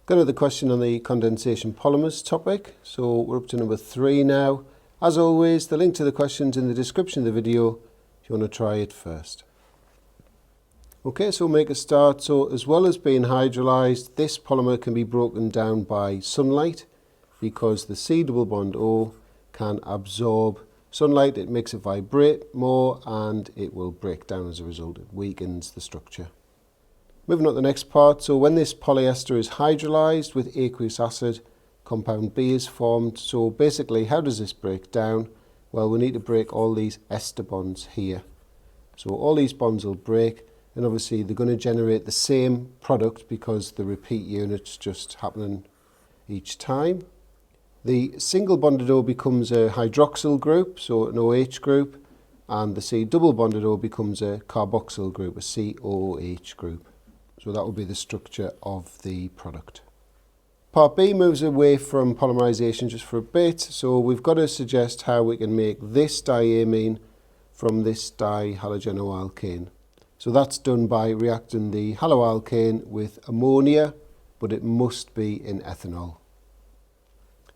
Got another question on the condensation polymers topic. So we're up to number 3 now. As always, the link to the questions in the description of the video if you want to try it first. Okay, so we'll make a start. So as well as being hydrolyzed, this polymer can be broken down by sunlight because the C double bond O can absorb sunlight. It makes it vibrate more and it will break down as a result. It weakens the structure. Moving on to the next part. So when this polyester is hydrolyzed with aqueous acid, compound B is formed. So basically, how does this break down? Well, we need to break all these ester bonds here. So all these bonds will break, and obviously they're going to generate the same product because the repeat unit's just happening each time. The single bonded O becomes a hydroxyl group, so an OH group, and the C double bonded O becomes a carboxyl group, a COOH group. So that will be the structure of the product. Part B moves away from polymerization just for a bit, so we've got to suggest how we can make this diamine from this dihalogenolalkane. So that's done by reacting the haloalkane with ammonia, but it must be in ethanol.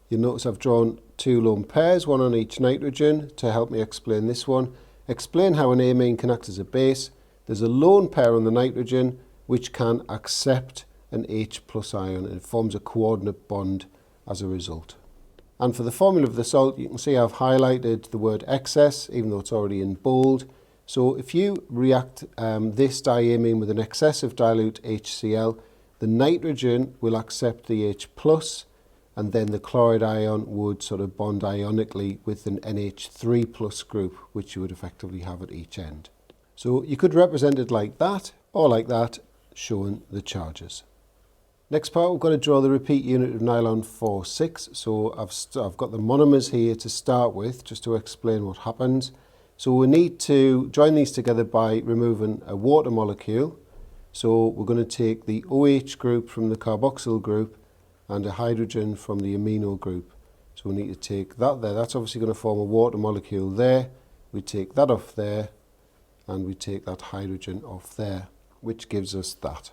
You'll notice I've drawn 2 lone pairs, one on each nitrogen, to help me explain this one. Explain how an amine can act as a base. There's a lone pair on the nitrogen which can accept an H plus ion, and it forms a coordinate bond as a result. And for the formula of the salt, you can see I've highlighted the word excess, even though it's already in bold. So if you react this diamine with an excess of dilute HCl, the nitrogen will accept the H plus, and then the chloride ion would sort of bond ionically with an NH3 plus group, which you would effectively have at each end. So you could represent it like that, or like that, showing the charges. Next part, we've got to draw the repeat unit of nylon 4,6. So I've got the monomers here to start with, just to explain what happens. So we need to join these together by removing a water molecule. So we're going to take the OH group from the carboxyl group and a hydrogen from the amino group. So we need to take that there. That's obviously going to form a water molecule there. We take that off there, and we take that hydrogen off there, which gives us that.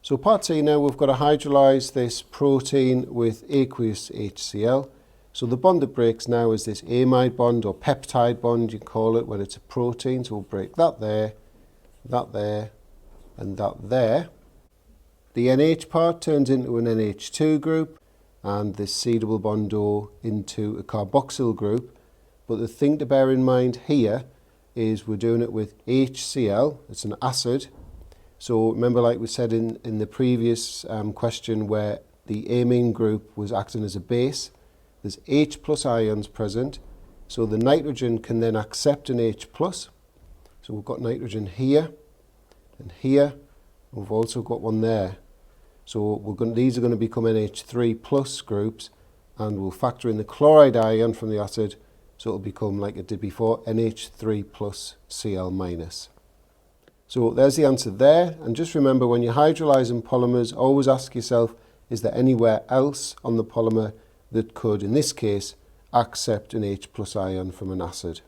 So part C now, we've got to hydrolyze this protein with aqueous HCl. So the bond that breaks now is this amide bond, or peptide bond you call it when it's a protein. So we'll break that there, and that there. The NH part turns into an NH2 group, and this C double bond O into a carboxyl group. But the thing to bear in mind here is we're doing it with HCl, it's an acid. So remember, like we said in the previous question where the amine group was acting as a base, there's H plus ions present, so the nitrogen can then accept an H plus. So we've got nitrogen here and here, and we've also got one there. So these are going to become NH3 plus groups, and we'll factor in the chloride ion from the acid, so it'll become, like it did before, NH3 plus Cl minus. So there's the answer there. And just remember, when you're hydrolyzing polymers, always ask yourself, is there anywhere else on the polymer that could, in this case, accept an H plus ion from an acid?